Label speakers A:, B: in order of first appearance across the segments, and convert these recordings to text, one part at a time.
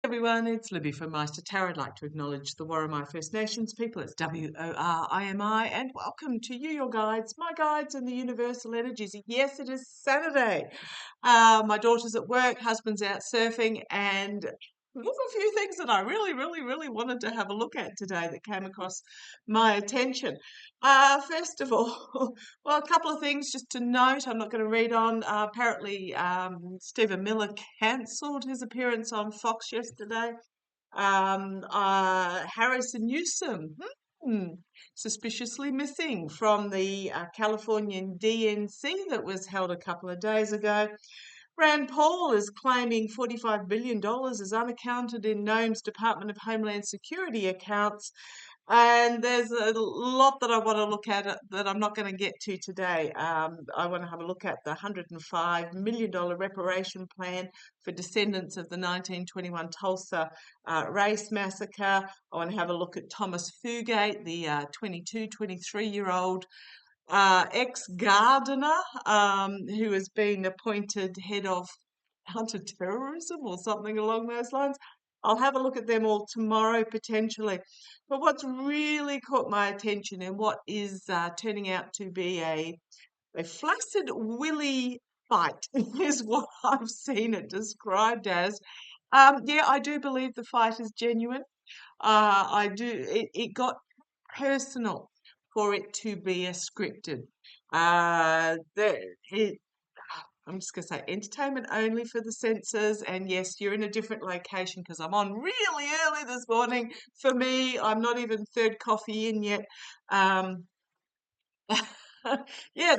A: Everyone, it's Libby from Meister Tarot. I'd like to acknowledge the Worimi First Nations people. It's WORIMI, and welcome to you, your guides, my guides, and the universal energies. Yes, it is Saturday. My daughter's at work, husband's out surfing, and there's a few things that I really wanted to have a look at today that came across my attention. First of all, well, a couple of things just to note. I'm not going to read on. Apparently, Stephen Miller cancelled his appearance on Fox yesterday. Harrison Newsom, suspiciously missing from the Californian DNC that was held a couple of days ago. Rand Paul is claiming $45 billion is unaccounted in Nome's Department of Homeland Security accounts. And there's a lot that I want to look at that I'm not going to get to today. I want to have a look at the $105 million reparation plan for descendants of the 1921 Tulsa race massacre. I want to have a look at Thomas Fugate, the 22, 23-year-old ex-gardener who has been appointed head of counter-terrorism or something along those lines. I'll have a look at them all tomorrow potentially. But what's really caught my attention and what is turning out to be a flaccid willy fight is what I've seen it described as. Yeah, I do believe the fight is genuine. I do. It got personal for it to be a scripted. I'm just going to say entertainment only for the senses. And yes, you're in a different location because I'm on really early this morning. For me, I'm not even third coffee in yet. Yeah,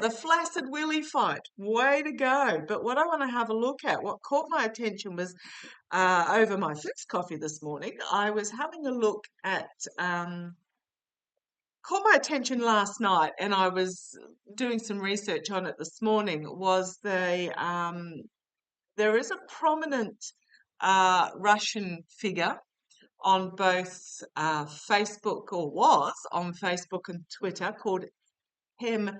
A: the flaccid willy fight. Way to go. But what I want to have a look at, what caught my attention was over my first coffee this morning, I was having a look at caught my attention last night, and I was doing some research on it this morning, was there is a prominent Russian figure on both Facebook, or was on Facebook and Twitter, called him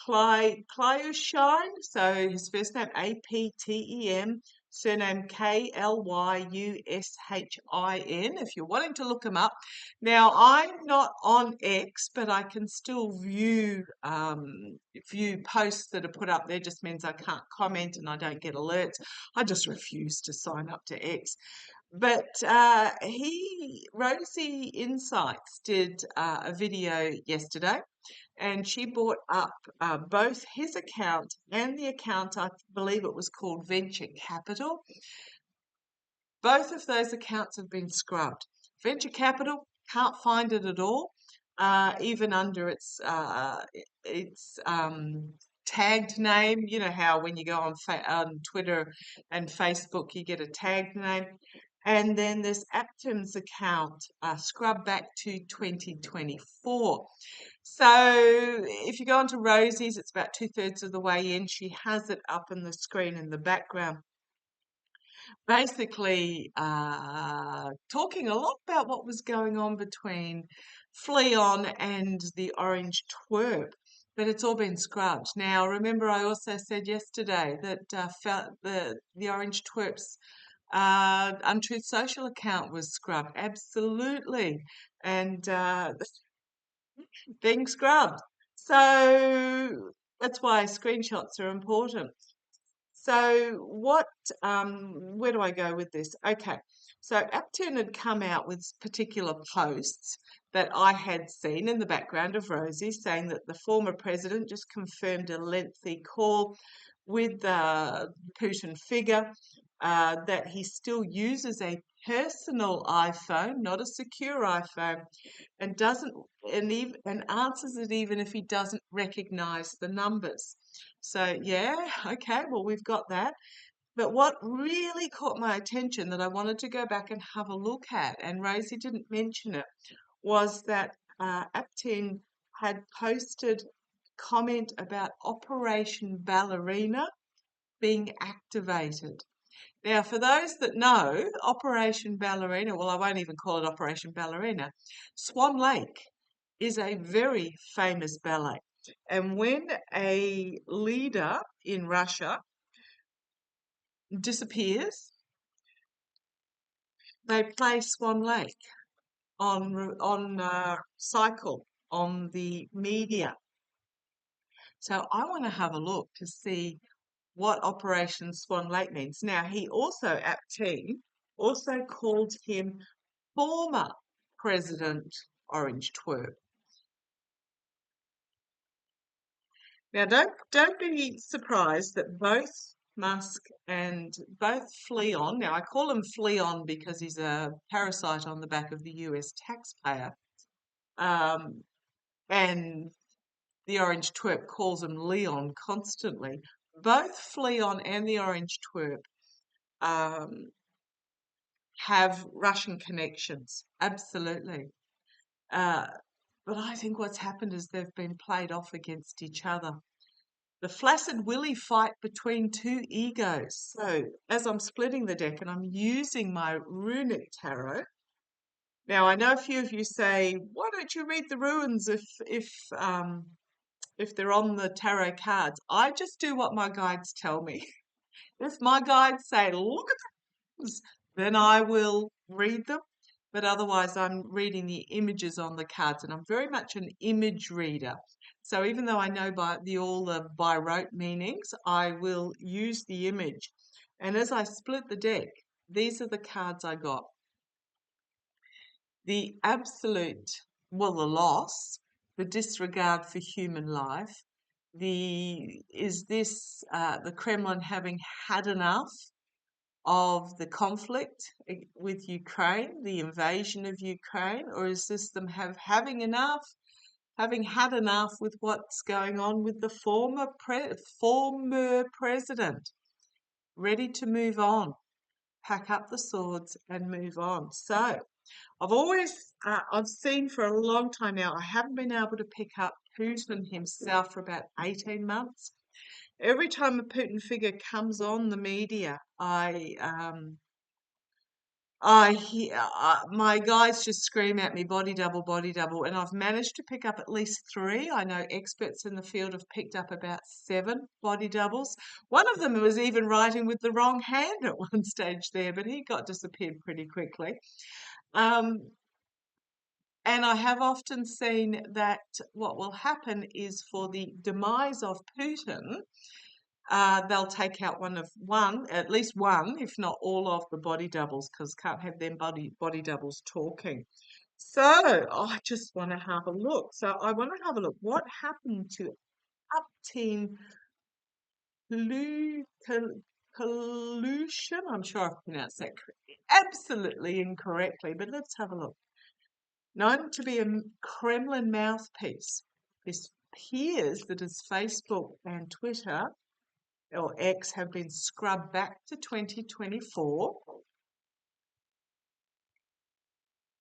A: Klyushine. So his first name Aptem, surname Klyushin, if you're wanting to look him up. Now, I'm not on X, but I can still view posts that are put up there. Just means I can't comment and I don't get alerts. I just refuse to sign up to X. But Rosie Insights did a video yesterday, and she brought up both his account and the account, I believe it was called Venture Capital. Both of those accounts have been scrubbed. Venture Capital, can't find it at all, even under its tagged name. You know how when you go on Twitter and Facebook, you get a tagged name. And then this Aptem's account scrubbed back to 2024. So if you go onto Rosie's, it's about 2/3 of the way in. She has it up on the screen in the background. Basically, talking a lot about what was going on between Fleon and the Orange Twerp, but it's all been scrubbed. Now, remember, I also said yesterday that the Orange Twerp's Untruth Social account was scrubbed. Absolutely. And being scrubbed. So that's why screenshots are important. So where do I go with this? Okay, so Aptem had come out with particular posts that I had seen in the background of Rosie, saying that the former president just confirmed a lengthy call with the Putin figure, that he still uses a personal iPhone, not a secure iPhone, and answers it even if he doesn't recognize the numbers. So yeah, okay, well, we've got that. But what really caught my attention that I wanted to go back and have a look at, and Rosie didn't mention it, was that Aptem had posted comment about Operation Ballerina being activated. Now, for those that know, Operation Ballerina, well, I won't even call it Operation Ballerina, Swan Lake is a very famous ballet. And when a leader in Russia disappears, they play Swan Lake on cycle on the media. So I want to have a look to see what Operation Swan Lake means. Now, he also, Apteen, also called him former President Orange Twerp. Now, don't be surprised that both Musk and both Fleon, now I call him Fleon because he's a parasite on the back of the US taxpayer, and the Orange Twerp calls him Leon constantly. Both Fleon and the Orange Twerp um, have Russian connections, absolutely. Uh, but I think what's happened is they've been played off against each other. The flaccid willy fight between two egos. So as I'm splitting the deck and I'm using my runic tarot, now I know a few of you say, why don't you read the runes if they're on the tarot cards? I just do what my guides tell me. If my guides say, look at the then I will read them. But otherwise, I'm reading the images on the cards, and I'm very much an image reader. So even though I know all the by rote meanings, I will use the image. And as I split the deck, these are the cards I got. The absolute, well, the loss, the disregard for human life, the Kremlin having had enough of the conflict with Ukraine, the invasion of Ukraine, or is this them having had enough with what's going on with the former president, ready to move on, pack up the swords and move on? So I've seen for a long time now, I haven't been able to pick up Putin himself for about 18 months. Every time a Putin figure comes on the media, my guys just scream at me, body double, and I've managed to pick up at least 3. I know experts in the field have picked up about 7 body doubles. One of them was even writing with the wrong hand at one stage there, but he disappeared pretty quickly. And I have often seen that what will happen is for the demise of Putin, they'll take out at least one, if not all of the body doubles, because can't have them body doubles talking. So I just want to have a look. So I want to have a look. What happened to Upteen pollution? I'm sure I've pronounced that absolutely incorrectly, but let's have a look. Known to be a Kremlin mouthpiece, this appears that his Facebook and Twitter or X have been scrubbed back to 2024.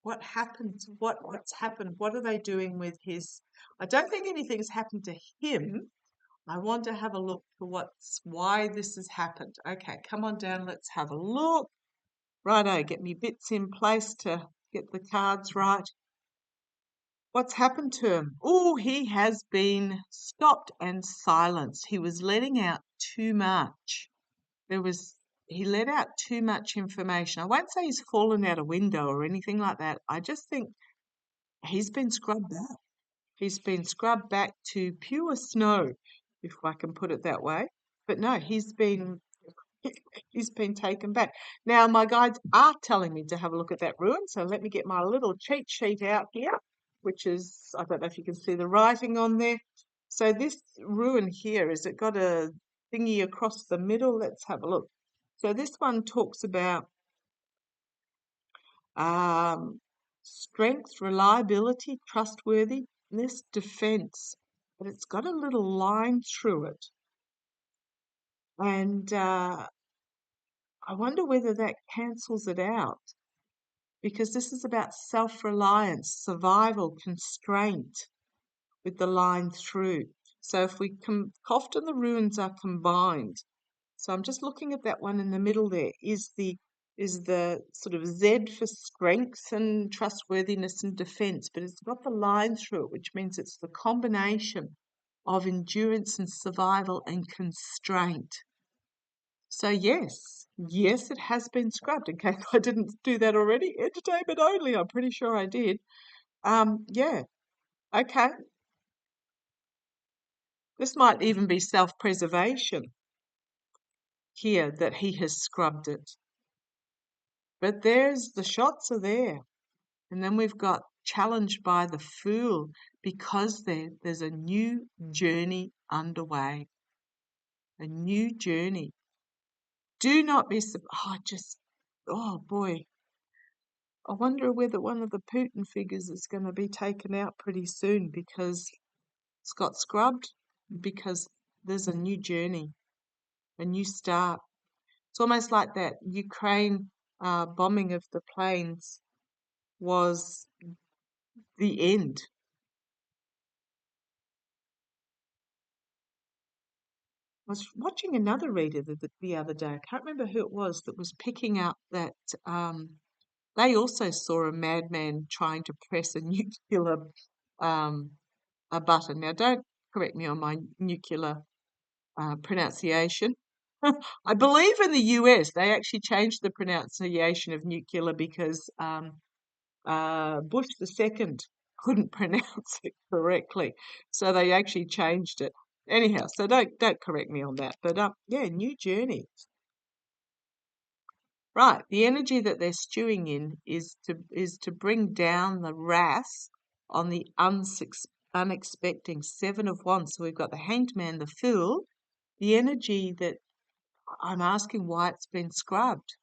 A: What happened? What's happened? What are they doing with his? I don't think anything's happened to him. I want to have a look for why this has happened. Okay, come on down. Let's have a look. Righto, get me bits in place to get the cards right. What's happened to him? Oh, he has been stopped and silenced. He was letting out too much. He let out too much information. I won't say he's fallen out a window or anything like that. I just think he's been scrubbed back. He's been scrubbed back to pure snow, if I can put it that way. But no, he's been taken back. Now, my guides are telling me to have a look at that ruin, so let me get my little cheat sheet out here, which is, I don't know if you can see the writing on there. So this ruin here, is it got a thingy across the middle? Let's have a look. So this one talks about strength, reliability, trustworthiness, defense, but it's got a little line through it. And I wonder whether that cancels it out, because this is about self-reliance, survival, constraint with the line through. So if often the runes are combined. So I'm just looking at that one in the middle there. Is the sort of Z for strength and trustworthiness and defense, but it's got the line through it, which means it's the combination of endurance and survival and constraint. So yes, it has been scrubbed. In case I didn't do that already, entertainment only. I'm pretty sure I did. Yeah. Okay. This might even be self-preservation here that he has scrubbed it. But the shots are there. And then we've got challenged by the fool because there's a new journey underway. A new journey. Do not be, oh boy. I wonder whether one of the Putin figures is going to be taken out pretty soon because it's got scrubbed, because there's a new journey, a new start. It's almost like that Ukraine bombing of the planes was the end. I was watching another reader the other day. I can't remember who it was that was picking up that they also saw a madman trying to press a nuclear a button. Now, don't correct me on my nuclear pronunciation. I believe in the US they actually changed the pronunciation of nuclear because Bush II couldn't pronounce it correctly, so they actually changed it. Anyhow, so don't correct me on that. But yeah, new journey. Right, the energy that they're stewing in is to bring down the wrath on the unexpected Seven of Wands. So we've got the Hanged Man, the Fool. The energy that I'm asking why it's been scrubbed,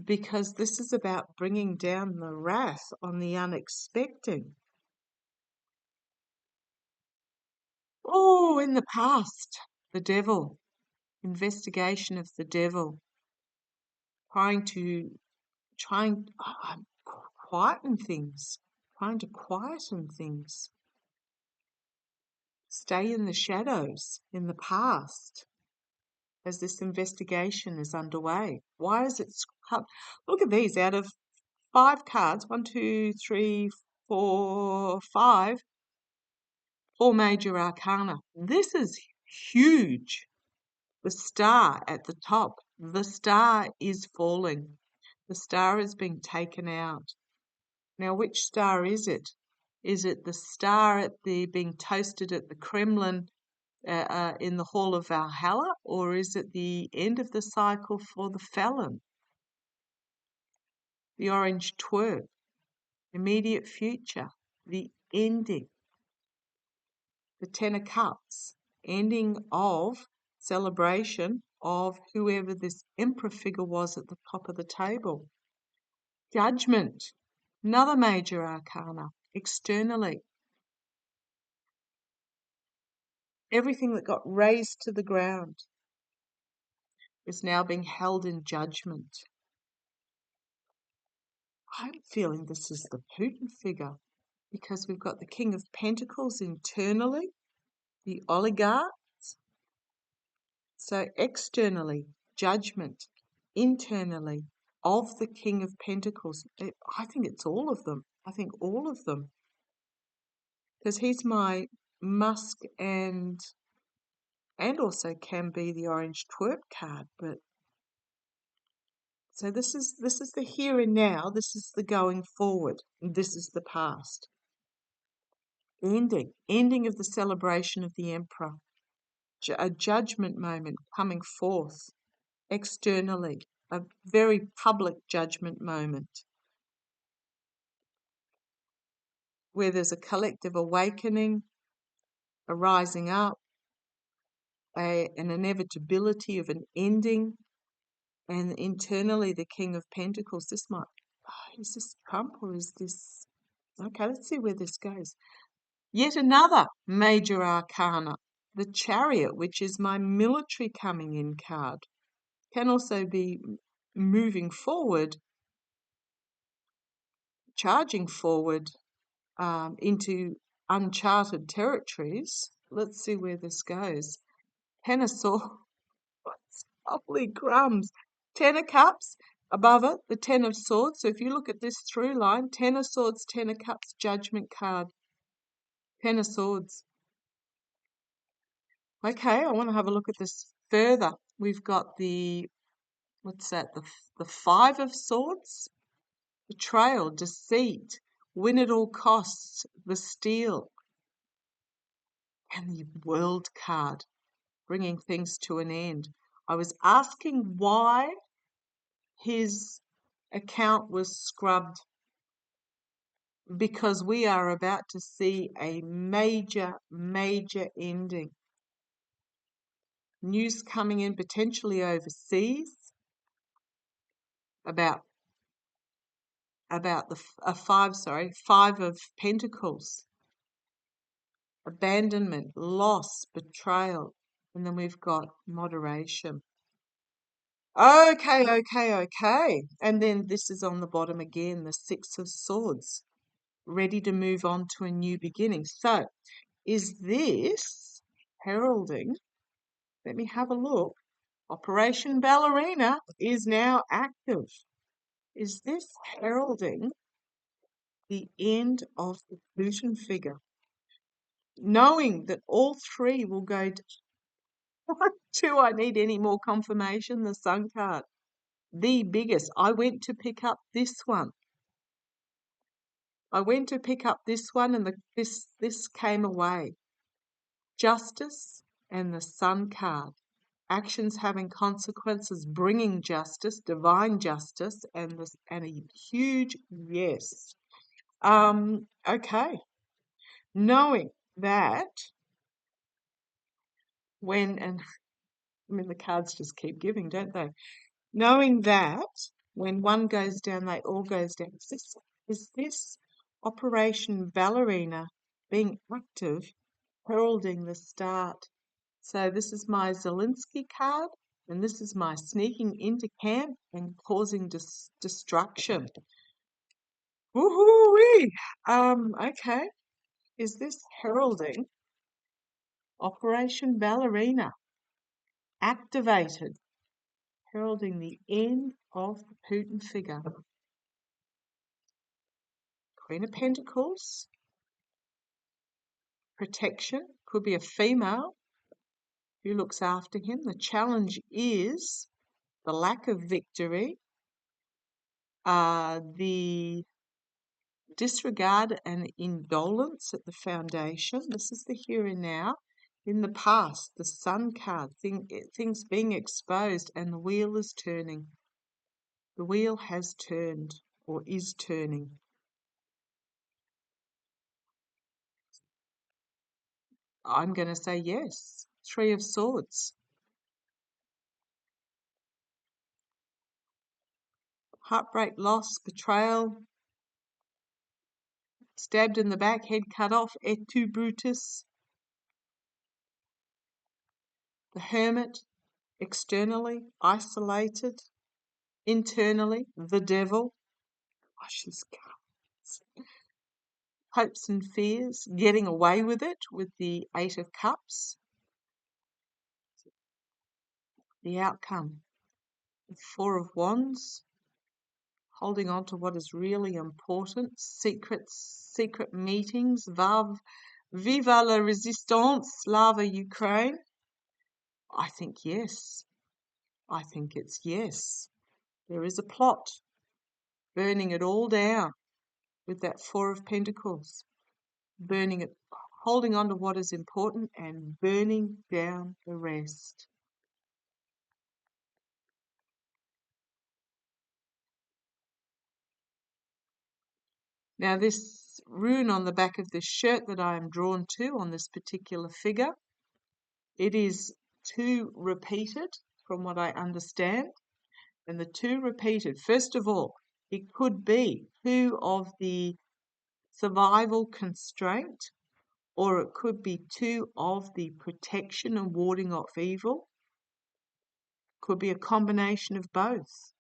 A: because this is about bringing down the wrath on the unexpected. Oh, in the past, the devil, investigation of the devil, trying quieten things, trying to quieten things, stay in the shadows in the past as this investigation is underway. Why is it? Look at these, out of 5 cards, 1, 2, 3, 4, 5, 4 major arcana. This is huge. The star at the top, the star is falling. The star is being taken out. Now, which star is it? Is it the star at the being toasted at the Kremlin in the Hall of Valhalla, or is it the end of the cycle for the felon? The orange twerp, immediate future, the ending, the Ten of Cups, ending of celebration of whoever this emperor figure was at the top of the table. Judgment, another major arcana, externally. Everything that got raised to the ground is now being held in judgment. I'm feeling this is the Putin figure because we've got the King of Pentacles internally, the oligarch. So externally, judgment, internally, of the King of Pentacles. I think it's all of them. I think all of them. Because he's my Musk and also can be the orange twerp card. But so this is the here and now. This is the going forward. And this is the past. Ending of the celebration of the emperor. A judgment moment coming forth externally, a very public judgment moment where there's a collective awakening, a rising up, an inevitability of an ending, and internally the King of Pentacles. Is this Trump or is this? Okay, let's see where this goes. Yet another major arcana, the Chariot, which is my military coming in card, can also be moving forward, charging forward into uncharted territories. Let's see where this goes. Ten of Swords, holy crumbs. Ten of Cups, above it, the Ten of Swords. So if you look at this through line, Ten of Swords, Ten of Cups, Judgment card, Ten of Swords. Okay, I want to have a look at this further. We've got the, what's that? The Five of Swords, betrayal, deceit, win at all costs, the Steel, and the World card, bringing things to an end. I was asking why his account was scrubbed, because we are about to see a major ending. News coming in potentially overseas about five of Pentacles, abandonment, loss, betrayal, and then we've got moderation. Okay. And then this is on the bottom again, the Six of Swords, ready to move on to a new beginning. So, is this heralding? Let me have a look. Operation Ballerina is now active. Is this heralding the end of the Pluton figure? Knowing that all three will go to... Do I need any more confirmation? The Sun card, the biggest. I went to pick up this one. And this came away. Justice and the Sun card. Actions having consequences, bringing justice, divine justice, and a huge yes. Okay. Knowing that the cards just keep giving, don't they? Knowing that when one goes down, they all goes down. Is this Operation Ballerina being active, heralding the start? So this is my Zelensky card, and this is my sneaking into camp and causing destruction. Woohoo-wee! Okay. Is this heralding Operation Ballerina activated, heralding the end of the Putin figure? Queen of Pentacles, protection, could be a female who looks after him. The challenge is the lack of victory, the disregard and indolence at the foundation. This is the here and now. In the past, the Sun card, things being exposed, and the wheel is turning. The wheel has turned or is turning. I'm going to say yes. Three of Swords. Heartbreak, loss, betrayal, stabbed in the back, head cut off, et tu Brutus. The Hermit, externally, isolated, internally, the Devil. Oh, she's hopes and fears, getting away with it with the Eight of Cups. The outcome, the Four of Wands, holding on to what is really important, secret meetings, viva la resistance, Slava Ukraine. I think yes. I think it's yes. There is a plot, burning it all down with that Four of Pentacles, burning it, holding on to what is important and burning down the rest. Now this rune on the back of this shirt that I am drawn to on this particular figure, it is two repeated from what I understand. And the two repeated, first of all, it could be two of the survival constraint, or it could be two of the protection and warding off evil. Could be a combination of both.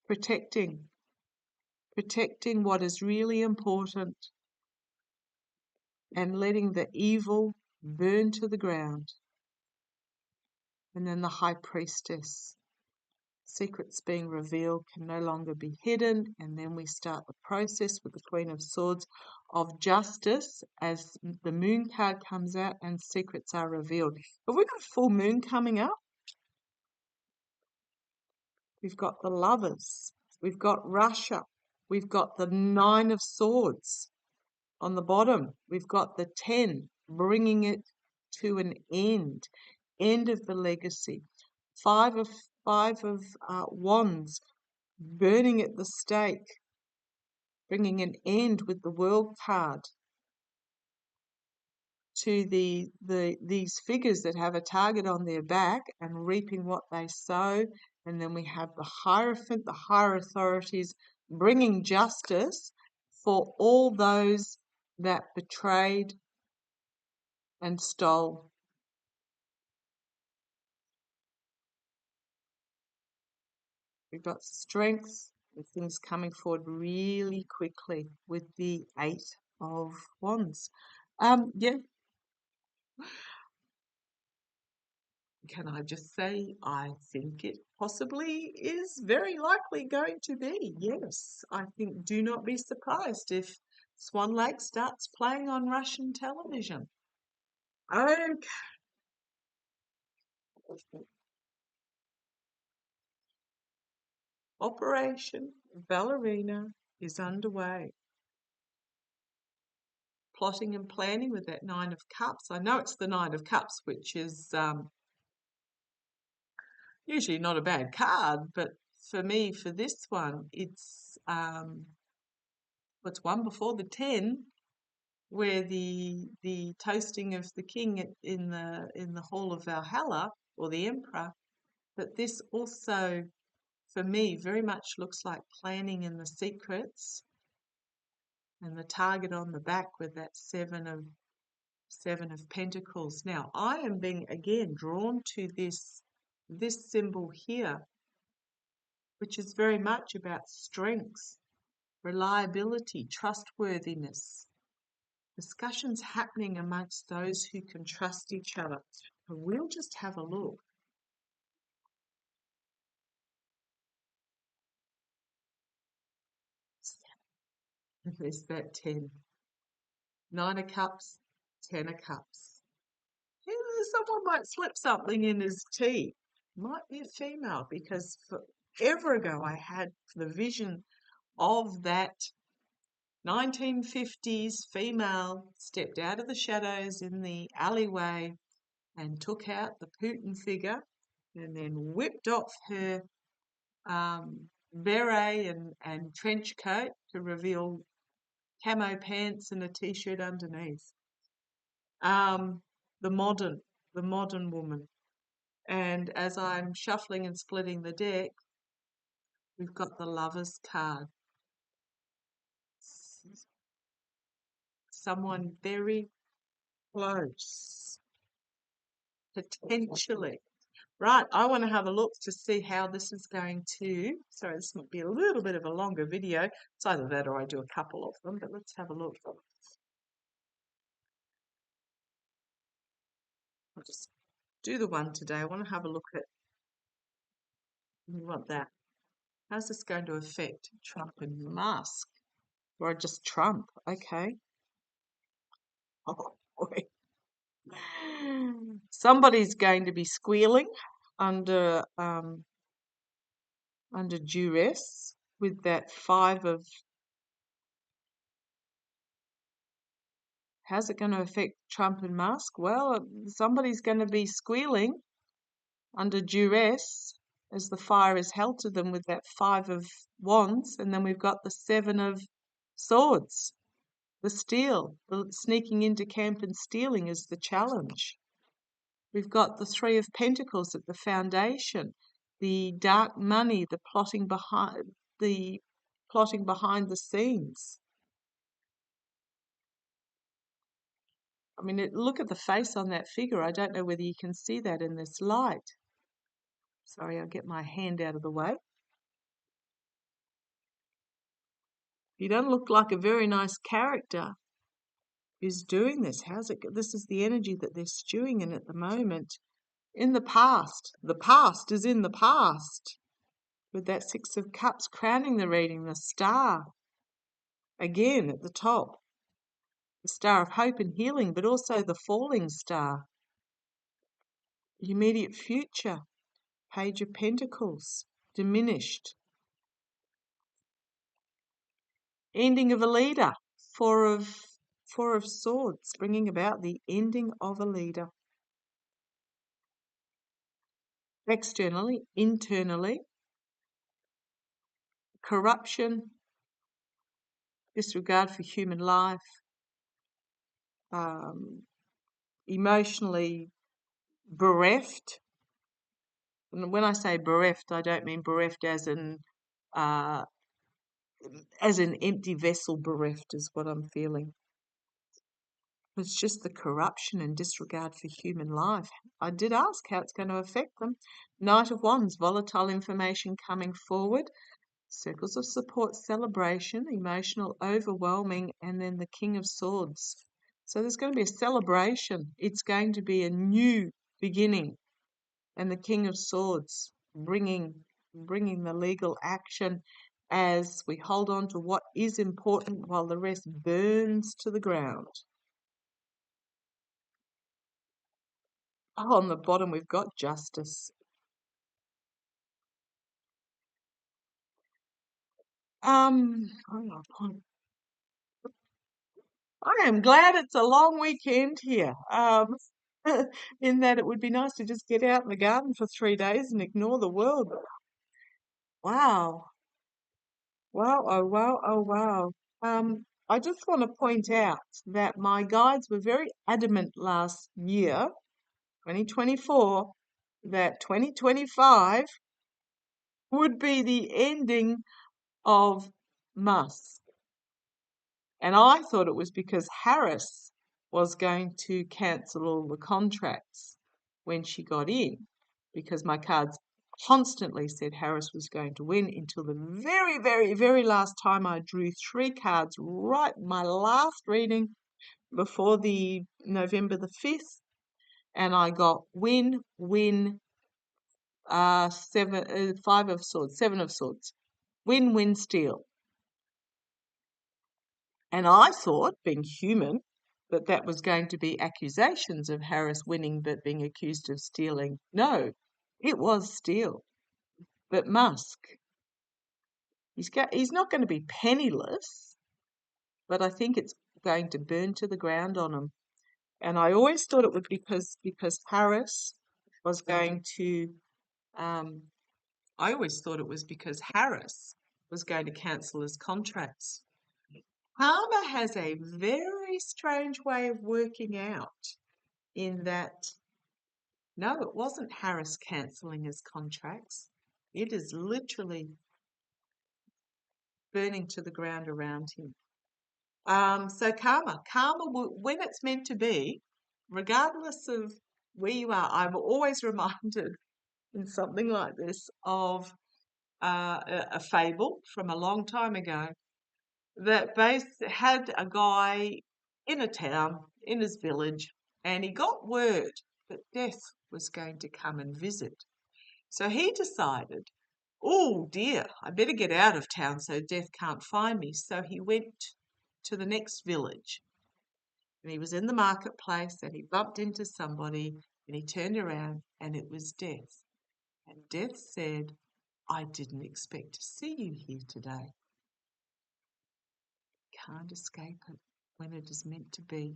A: Protecting what is really important and letting the evil burn to the ground. And then the High Priestess. Secrets being revealed can no longer be hidden, and then we start the process with the Queen of Swords of justice as the Moon card comes out and secrets are revealed. Have we got a full moon coming up? we've got the Lovers, we've got Russia, we've got the Nine of Swords. On the bottom, we've got the 10, bringing it to an end of the legacy. Five of Wands, burning at the stake, bringing an end with the World card to these figures that have a target on their back and reaping what they sow. And then we have the Hierophant, the higher authorities, bringing justice for all those that betrayed and stole. We've got strength and things coming forward really quickly with the Eight of Wands. Yeah. Can I just say, I think it possibly is very likely going to be. Yes, I think do not be surprised if Swan Lake starts playing on Russian television. Okay. Operation Ballerina is underway. Plotting and planning with that Nine of Cups. I know it's the Nine of Cups, which is usually not a bad card, but for me, for this one, it's what's one before the 10, where the toasting of the king in the hall of Valhalla, or the emperor. But this also, for me, very much looks like planning in the secrets, and the target on the back with that Seven of Pentacles. Now, I am being again drawn to this symbol here, which is very much about strength, reliability, trustworthiness. Discussions happening amongst those who can trust each other. And we'll just have a look. There's that 10. 9 of Cups, 10 of Cups. Someone might slip something in his tea. Might be a female, because forever ago I had the vision of that 1950s female stepped out of the shadows in the alleyway and took out the Putin figure and then whipped off her beret and trench coat to reveal camo pants and a t-shirt underneath. The modern woman. And as I'm shuffling and splitting the deck, we've got the Lovers card. Someone very close, potentially. Right, I want to have a look to see how this is going to, sorry, this might be a little bit of a longer video. It's either that or I do a couple of them, but let's have a look. I'll just do the one today. I want to have a look at, we want that. How's this going to affect Trump and Musk? Or just Trump? Okay. Oh, boy. Somebody's going to be squealing under duress with that 5 of. How's it going to affect Trump and Musk? Well, somebody's going to be squealing under duress as the fire is held to them with that 5 of Wands, and then we've got the 7 of Swords. The steal, the sneaking into camp and stealing is the challenge. We've got the 3 of Pentacles at the foundation, the dark money, the plotting behind the scenes. I mean, look at the face on that figure. I don't know whether you can see that in this light. Sorry, I'll get my hand out of the way. You don't look like a very nice character who's doing this. This is the energy that they're stewing in at the moment. In the past is in the past. With that 6 of Cups crowning the reading, the Star. Again at the top. The Star of Hope and Healing, but also the falling star. The immediate future. Page of Pentacles. diminished. Ending of a leader, Four of Swords, bringing about the ending of a leader. Externally, internally, corruption, disregard for human life, emotionally bereft. And when I say bereft, I don't mean bereft uh, as an empty vessel bereft is what I'm feeling. It's just the corruption and disregard for human life. I did ask how it's going to affect them. Knight of Wands, volatile information coming forward. Circles of support, celebration, emotional, overwhelming, and then the King of Swords. So there's going to be a celebration. It's going to be a new beginning. And the King of Swords bringing the legal action as we hold on to what is important while the rest burns to the ground. Oh, on the bottom we've got Justice. I am glad it's a long weekend here. In that it would be nice to just get out in the garden for 3 days and ignore the world. Wow. Wow, oh wow, oh wow. I just want to point out that my guides were very adamant last year, 2024, that 2025 would be the ending of Musk. And I thought it was because Harris was going to cancel all the contracts when she got in, because my cards constantly said Harris was going to win until the very, very, very last time I drew 3 cards right my last reading before the November the 5th, and I got win, win, 5 of Swords, 7 of Swords, win, win, steal. And I thought, being human, that that was going to be accusations of Harris winning but being accused of stealing. No, it was steal. But Musk, he's not going to be penniless, but I think it's going to burn to the ground on him. And I always thought it would because Harris was going to. I always thought it was because Harris was going to cancel his contracts. Karma has a very strange way of working out in that, no, it wasn't Harris cancelling his contracts. It is literally burning to the ground around him. So karma, when it's meant to be, regardless of where you are, I'm always reminded in something like this of a fable from a long time ago that had a guy in a town, in his village, and he got word that death was going to come and visit. So he decided, oh dear, I better get out of town so death can't find me. So he went to the next village, and he was in the marketplace, and he bumped into somebody, and he turned around, and it was Death. And Death said, I didn't expect to see you here today. Can't escape it when it is meant to be.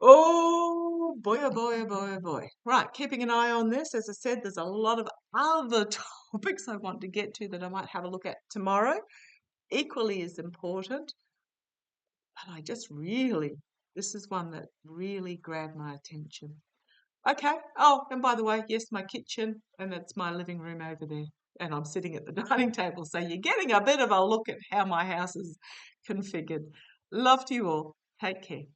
A: Oh boy, oh boy, oh boy, oh boy. Right, keeping an eye on this. As I said, there's a lot of other topics I want to get to that I might have a look at tomorrow. Equally as important. But this is one that really grabbed my attention. Okay. Oh, and by the way, yes, my kitchen, and it's my living room over there. And I'm sitting at the dining table. So you're getting a bit of a look at how my house is configured. Love to you all. Take care.